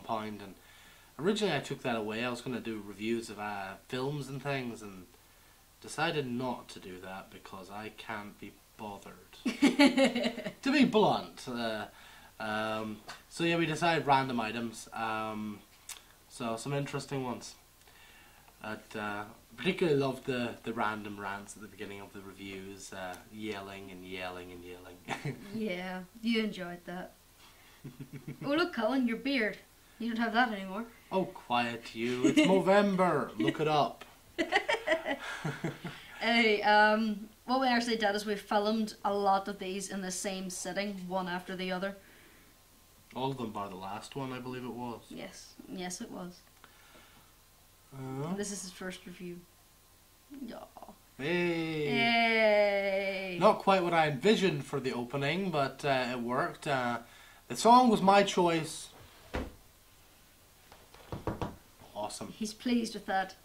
compound, and originally I took that away. I was going to do reviews of films and things, and decided not to do that because I can't be bothered. To be blunt. So yeah, we decided random items. So some interesting ones. Particularly loved the random rants at the beginning of the reviews, yelling and yelling and yelling. Yeah, you enjoyed that. Oh look, Colin, your beard. You don't have that anymore. Oh, quiet you. It's Movember. Look it up. Anyway, what we actually did is we filmed a lot of these in the same sitting, one after the other. All of them bar the last one, I believe it was. Yes, yes it was. This is his first review. Aww. Hey. Yay! Not quite what I envisioned for the opening, but it worked. The song was my choice. Awesome. He's pleased with that.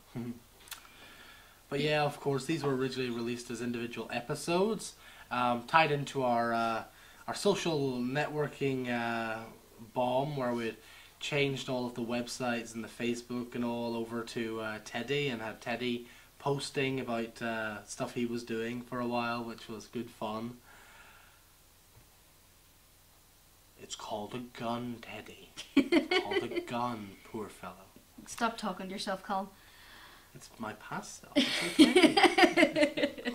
But yeah, of course, these were originally released as individual episodes, tied into our social networking bomb, where we changed all of the websites and the Facebook and all over to Tedy, and had Tedy posting about stuff he was doing for a while, which was good fun. It's called a gun, Tedy. It's called a gun, poor fellow. Stop talking to yourself, Colin. It's my past self. It's okay.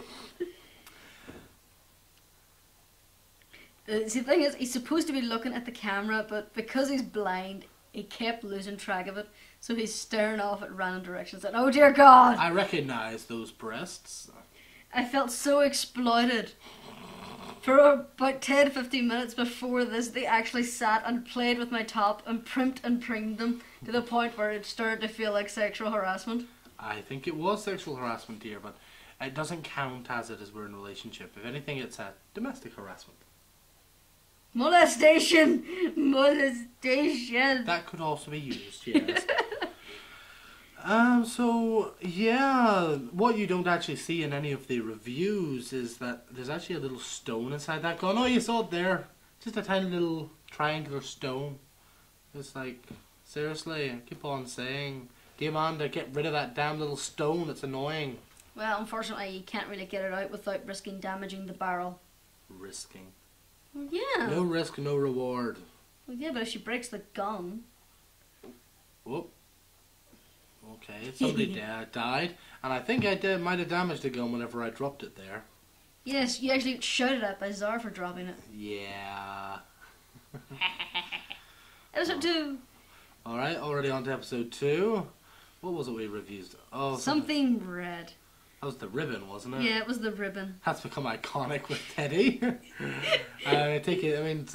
See, the thing is, he's supposed to be looking at the camera, but because he's blind, he kept losing track of it, so he's staring off at random directions and, oh dear God! I recognise those breasts. I felt so exploited. For about 10 to 15 minutes before this, they actually sat and played with my top and primped and preened them to the point where it started to feel like sexual harassment. I think it was sexual harassment, dear, but it doesn't count as it as we're in a relationship. If anything, it's a domestic harassment. Molestation! Molestation! That could also be used, yes. So, yeah, what you don't actually see in any of the reviews is that there's actually a little stone inside that gun. Oh, you saw it there. Just a tiny little triangular stone. It's like, seriously, I keep on saying, Diamanda, get rid of that damn little stone. It's annoying. Well, unfortunately, you can't really get it out without risking damaging the barrel. Risking. Well, yeah. No risk, no reward. Well, yeah, but if she breaks the gun... Whoop. Okay, somebody died, and I think I might have damaged the gun whenever I dropped it there. Yes, you actually shouted at by Zara for dropping it. Yeah. Episode 2. Alright, already on to episode 2. What was it we reviewed? Oh, something red. That was the ribbon, wasn't it? Yeah, it was the ribbon. That's become iconic with Tedy. I take it, I mean,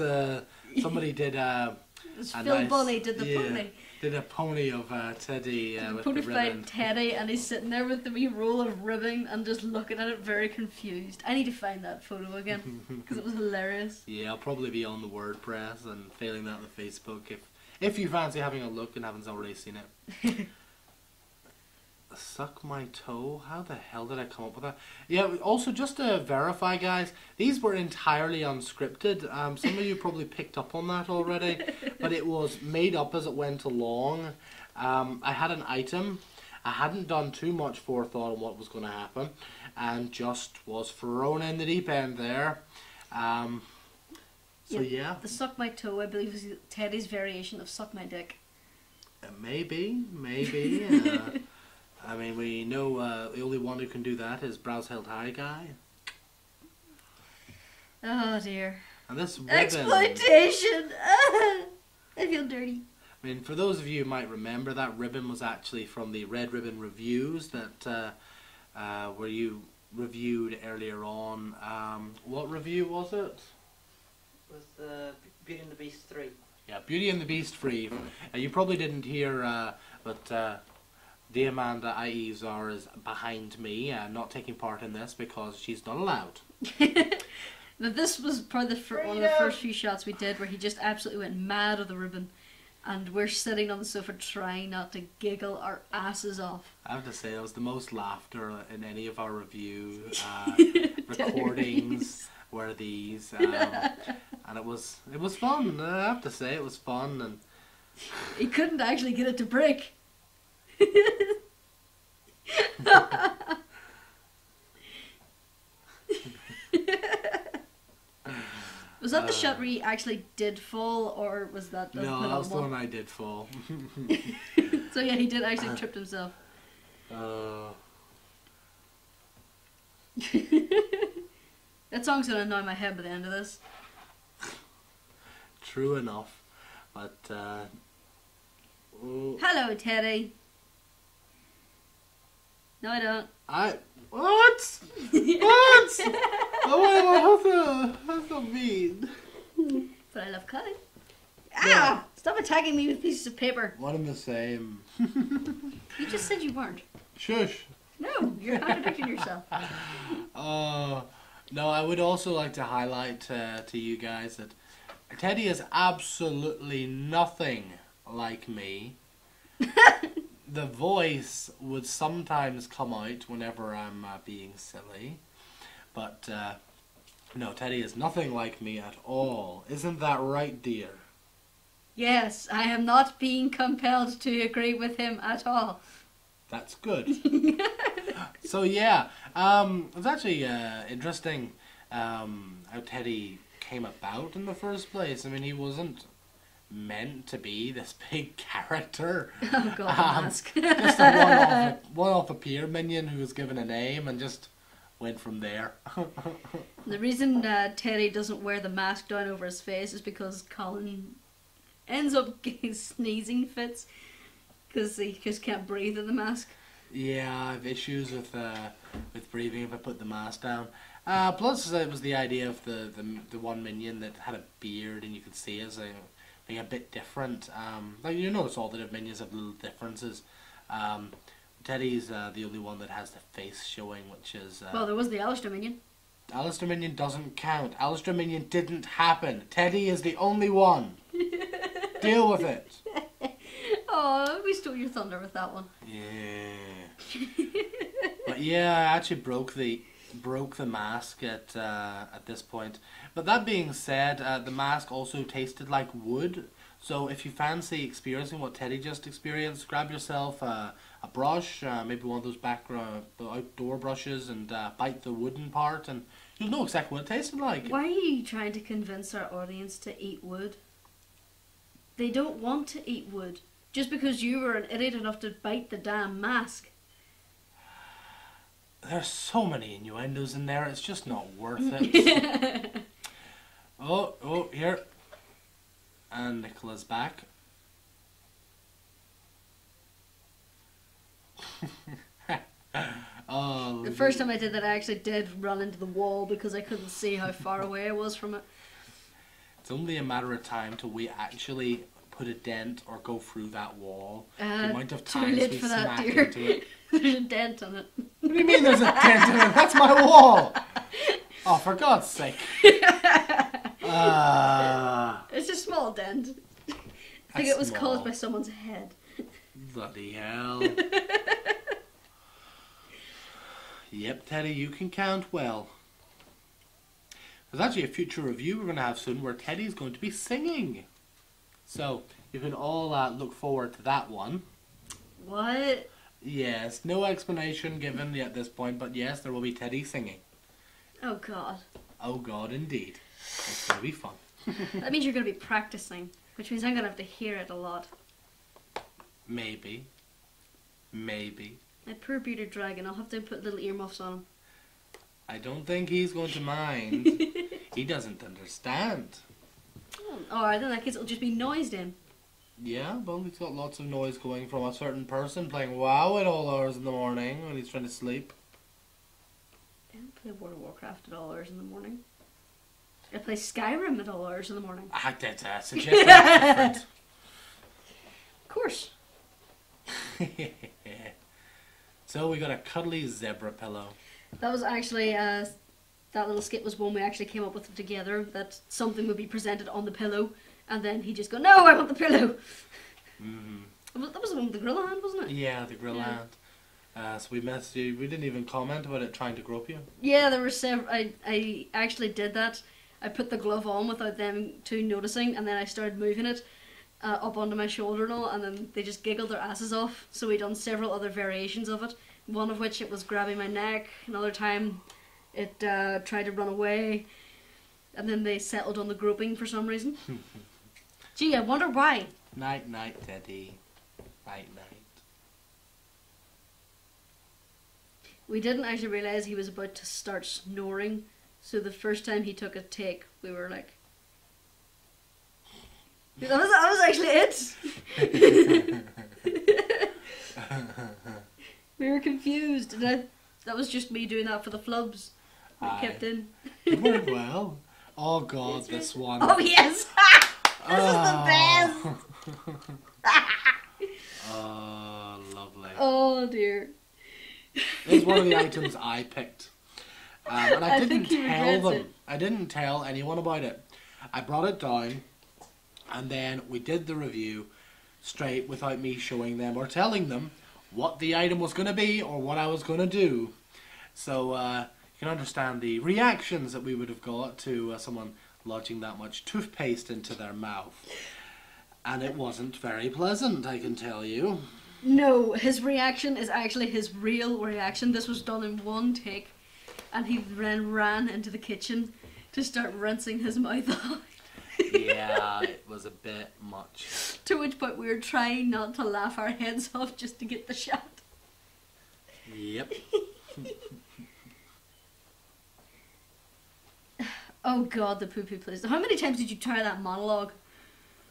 somebody did Phil Bunny did the pony. Did a pony of Tedy with the ribbon. Ponified Tedy, and he's sitting there with the wee roll of ribbon and just looking at it very confused. I need to find that photo again because it was hilarious. Yeah, I'll probably be on the WordPress and failing that on the Facebook if you fancy having a look and haven't already seen it. Suck my toe? How the hell did I come up with that? Yeah, also just to verify, guys, these were entirely unscripted. Some of you probably picked up on that already, but it was made up as it went along. I had an item. I hadn't done too much forethought on what was going to happen, and just was thrown in the deep end there. So yeah. The suck my toe, I believe, is Tedy's variation of suck my dick. Maybe. I mean, we know the only one who can do that is Brows Held High guy. Oh dear. And this ribbon... Exploitation! I feel dirty. I mean, for those of you who might remember, that ribbon was actually from the Red Ribbon reviews that were you reviewed earlier on. What review was it? It was Beauty and the Beast 3. Yeah, Beauty and the Beast 3. You probably didn't hear, but... Diamanda, i.e. Zara, is behind me, not taking part in this because she's not allowed. Now this was probably one of the first few shots we did where he just absolutely went mad with the ribbon, and we're sitting on the sofa trying not to giggle our asses off. I have to say, it was the most laughter in any of our review recordings were these, and it was fun. I have to say, it was fun, and He couldn't actually get it to break. Was that the shot where he actually did fall, or was that the No, that was the one I did fall. So yeah, he did actually trip himself. That song's gonna annoy my head by the end of this. True enough. But, Hello, Tedy. No, I don't. What? What? Oh, that's so mean. But I love cutting. Ow! Stop attacking me with pieces of paper. One and the same. You just said you weren't. Shush. No, you're contradicting yourself. No, I would also like to highlight to you guys that Tedy is absolutely nothing like me. The voice would sometimes come out whenever I'm being silly. But, no, Tedy is nothing like me at all. Isn't that right, dear? Yes, I am not being compelled to agree with him at all. That's good. So yeah, it was actually interesting how Tedy came about in the first place. I mean, he wasn't meant to be this big character. Oh god, the mask. Just a one-off appear minion who was given a name and just went from there. The reason Tedy doesn't wear the mask down over his face is because Colin ends up getting sneezing fits because he just can't breathe in the mask. Yeah, I have issues with breathing if I put the mask down. Plus, it was the idea of the one minion that had a beard and you could see as being a bit different. Like you notice all the minions have little differences. Tedy's the only one that has the face showing, which is... well, there was the Alistair minion. Alistair minion doesn't count. Alistair minion didn't happen. Tedy is the only one. Deal with it. Oh, we stole your thunder with that one. Yeah. But yeah, I actually broke the mask at this point. But that being said, the mask also tasted like wood. So if you fancy experiencing what Tedy just experienced, grab yourself a brush, maybe one of those outdoor brushes, and bite the wooden part, and you'll know exactly what it tasted like. Why are you trying to convince our audience to eat wood? They don't want to eat wood. Just because you were an idiot enough to bite the damn mask. There's so many innuendos in there, it's just not worth it. Oh, here. And Nicola's back. Oh, the first time I did that, I actually did run into the wall because I couldn't see how far away I was from it. It's only a matter of time till we actually put a dent or go through that wall. The amount of too times late we for that, smack dear. into it. There's a dent on it. What do you mean there's a dent in it? That's my wall! Oh, for God's sake. It's a small dent. I think it was caused by someone's head. Bloody hell. Yep, Tedy, you can count well. There's actually a future review we're going to have soon where Tedy's going to be singing. So, you can all look forward to that one. What? Yes, no explanation given at this point, but yes, there will be Tedy singing. Oh god. Oh god, indeed. It's going to be fun. That means you're going to be practicing, which means I'm going to have to hear it a lot. Maybe. Maybe. That poor bearded dragon, I'll have to put little earmuffs on him. I don't think he's going to mind. He doesn't understand. Oh, alright, then that case it'll just be noise then. Yeah, well, he's got lots of noise going from a certain person playing WoW at all hours in the morning when he's trying to sleep. I don't play World of Warcraft at all hours in the morning. I play Skyrim at all hours in the morning. I did suggest that's different. Of course. So we got a cuddly zebra pillow. That was actually, that little skit was one we actually came up with together, that something would be presented on the pillow, and then he'd just go, no, I want the pillow! Mm-hmm. That was the one with the gorilla hand, wasn't it? Yeah, the grill hand. So we messaged you, we didn't even comment about it trying to grope you. Yeah, there were several, I actually did that. I put the glove on without them two noticing, and then I started moving it, up onto my shoulder and all, and then they just giggled their asses off. So we done several other variations of it. One of which it was grabbing my neck. Another time it tried to run away. And then they settled on the groping for some reason. Gee, I wonder why. Night, night, Teddy. Night, night. We didn't actually realise he was about to start snoring. So the first time he took a take, we were like... That was actually it! We were confused. And that was just me doing that for the flubs. We kept in. It worked well. Oh god, this one. Oh yes! This is the best! Oh, lovely. Oh dear. It's one of the items I picked. And I didn't think he tell regrets them. it. I didn't tell anyone about it. I brought it down, and then we did the review straight without me showing them or telling them what the item was going to be or what I was going to do. So you can understand the reactions that we would have got to someone lodging that much toothpaste into their mouth. And it wasn't very pleasant, I can tell you. No, his reaction is actually his real reaction. This was done in one take, and he then ran into the kitchen to start rinsing his mouth out. Yeah, it was a bit much. To which point we were trying not to laugh our heads off just to get the shot. Yep. Oh god, the poo-poo place. How many times did you try that monologue?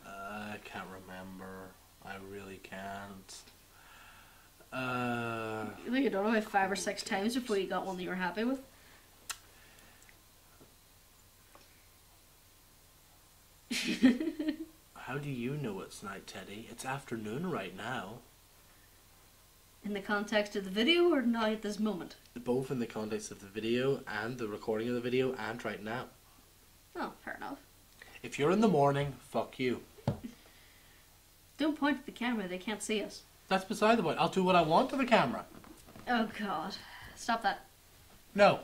I can't remember. I really can't. I think you done it about 5 or 6 times before you got one that you were happy with. How do you know it's night, Teddy? It's afternoon right now. In the context of the video or now at this moment? Both in the context of the video and the recording of the video and right now. Oh, fair enough. If you're in the morning, fuck you. Don't point at the camera, they can't see us. That's beside the point. I'll do what I want to the camera. Oh god. Stop that. No.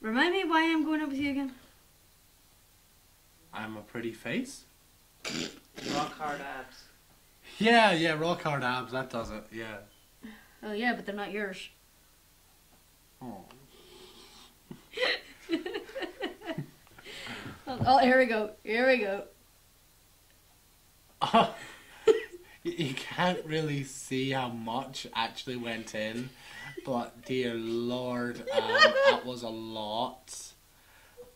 Remind me why I'm going out with you again? I'm a pretty face. Rock hard abs. Yeah, rock hard abs, that does it, yeah. Oh yeah, but they're not yours. Oh. Oh, here we go. Here we go. Oh, you can't really see how much actually went in, but dear lord, that was a lot.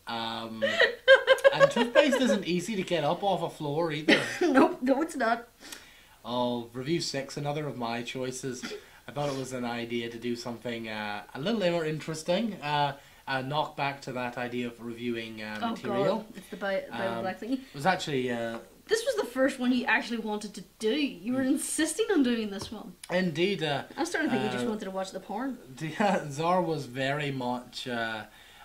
And toothpaste isn't easy to get up off a floor either. Nope, no it's not. Oh, review 6, another of my choices. I thought it was an idea to do something a little more interesting. Knock back to that idea of reviewing material. Oh god, it's the Bible Black thing. It was actually... This was the first one you actually wanted to do. You were insisting on doing this one. Indeed. I'm starting to think you just wanted to watch the porn. Zar was very much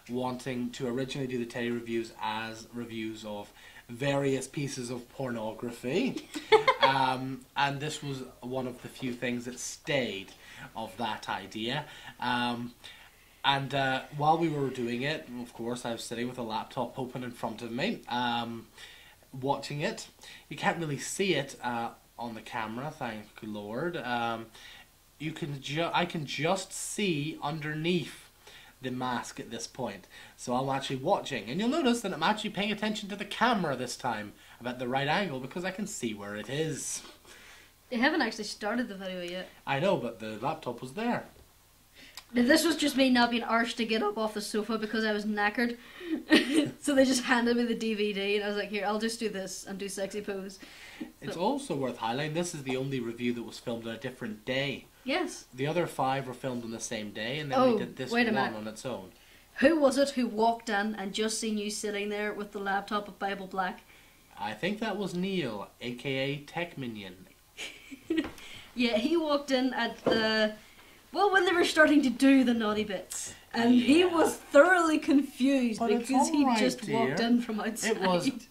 wanting to originally do the Tedy reviews as reviews of various pieces of pornography. And this was one of the few things that stayed of that idea. And while we were doing it, of course, I was sitting with a laptop open in front of me, watching it. You can't really see it on the camera, thank Lord. I can just see underneath the mask at this point. So I'm actually watching, and you'll notice that I'm actually paying attention to the camera this time. I'm at the right angle because I can see where it is. They haven't actually started the video yet. I know, but the laptop was there. Now, this was just me not being arsed to get up off the sofa because I was knackered. So they just handed me the DVD and I was like, here, I'll just do this and do sexy pose. It's also worth highlighting, this is the only review that was filmed on a different day. Yes. The other 5 were filmed on the same day, and then we did this one on its own. Who was it who walked in and just seen you sitting there with the laptop of Bible Black? I think that was Neil, aka Tech Minion. Yeah, he walked in at the... Well, when they were starting to do the naughty bits. And he was thoroughly confused because he just walked in from outside.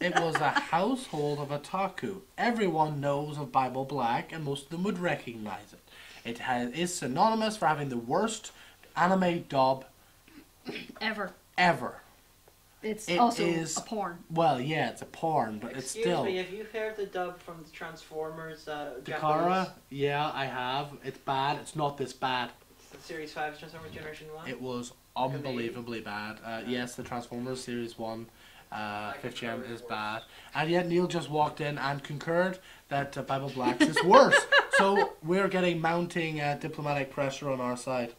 It was a household of otaku. Everyone knows of Bible Black, and most of them would recognize it. It is synonymous for having the worst anime dub ever. It's It also is- a porn. Well, yeah, it's a porn, but it's Excuse still. me, have you heard the dub from the Transformers? Dakara, yeah, I have. It's bad. It's not this bad. The Series 5 Transformers Generation 1? It was unbelievably bad. Yes, the Transformers Series 1, 5th Gen is bad. And yet Neil just walked in and concurred that Bible Blacks is worse. So we're getting mounting diplomatic pressure on our side.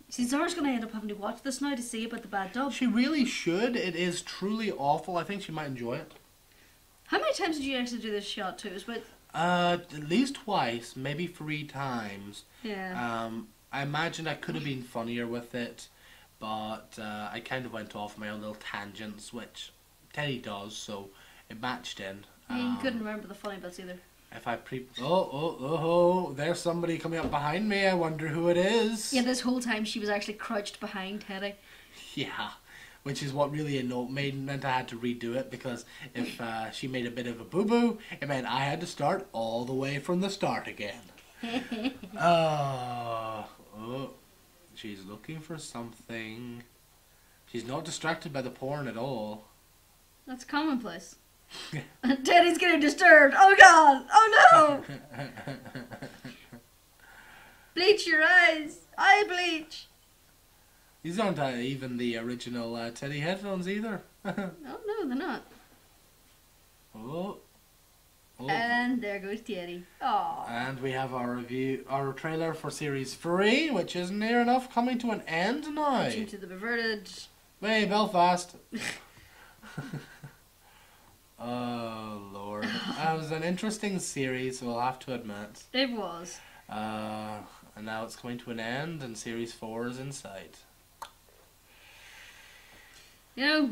See, Zara's going to end up having to watch this now to see about the bad dub. She really should. It is truly awful. I think she might enjoy it. How many times did you actually do this shot too? It was about, At least twice, maybe 3 times. yeah. I imagine I could have been funnier with it, but I kind of went off my own little tangents, which Tedy does, so it matched in. You couldn't remember the funny bits either. If I oh, there's somebody coming up behind me. I wonder who it is. Yeah, this whole time she was actually crouched behind Tedy. Yeah, which is what really meant I had to redo it, because if she made a bit of a boo-boo, it meant I had to start all the way from the start again. Oh, she's looking for something. She's not distracted by the porn at all. That's commonplace. Tedy's getting disturbed. Oh god! Oh no! Bleach your eyes. Eye bleach. These aren't even the original Tedy headphones either. Oh no, they're not. Oh. And there goes Tedy. Aww. And we have our trailer for Series 3, which is near enough coming to an end now. Due to the perverted. Hey, Belfast. Oh, Lord. It was an interesting series, we'll have to admit. It was. And now it's coming to an end, and Series 4 is in sight. You know,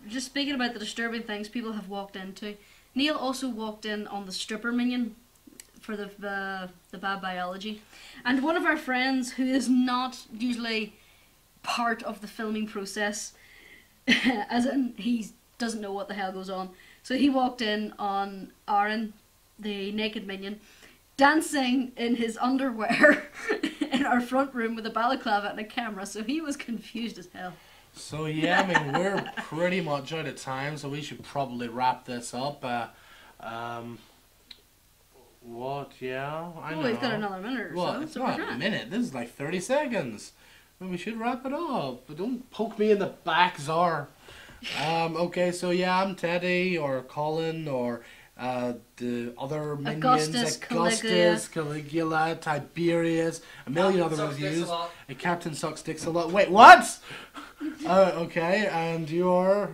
just speaking about the disturbing things people have walked into, Neil also walked in on the stripper minion for the bad biology. And one of our friends who is not usually part of the filming process, as in he doesn't know what the hell goes on, so he walked in on Aaron, the naked minion, dancing in his underwear in our front room with a balaclava and a camera, so he was confused as hell. So yeah, I mean, we're pretty much out of time, so we should probably wrap this up. What? Yeah, I know. Well, we've got another minute or Well, so. it's So not we're a grand. minute. This is like 30 seconds. Well, we should wrap it up. But don't poke me in the back, Czar. Okay, so yeah, I'm Tedy, or Colin, or the other minions. Augustus, Caligula, Tiberius, a million Captain other Sucks Dicks reviews. a Lot. Captain Sucks Dicks a Lot. Wait, what? Okay, and you're...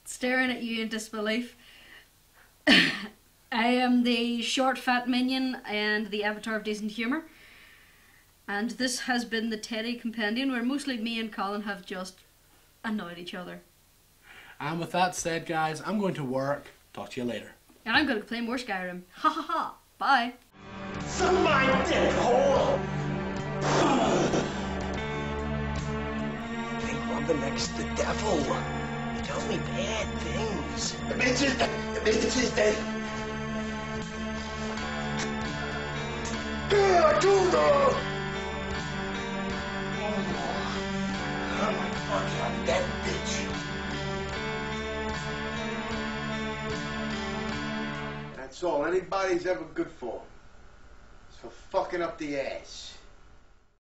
Staring at you in disbelief. I am the short fat minion and the Avatar of Decent Humour. And this has been the Tedy Compendium, where mostly me and Colin have just annoyed each other. And with that said, guys, I'm going to work. Talk to you later. And I'm going to play more Skyrim. Ha ha ha. Bye. Suck my dick, hole! Think rubbing next to the devil. He tells me bad things. The bitch is dead. Judah! I'm fucking that bitch. That's all anybody's ever good for. Is for fucking up the ass.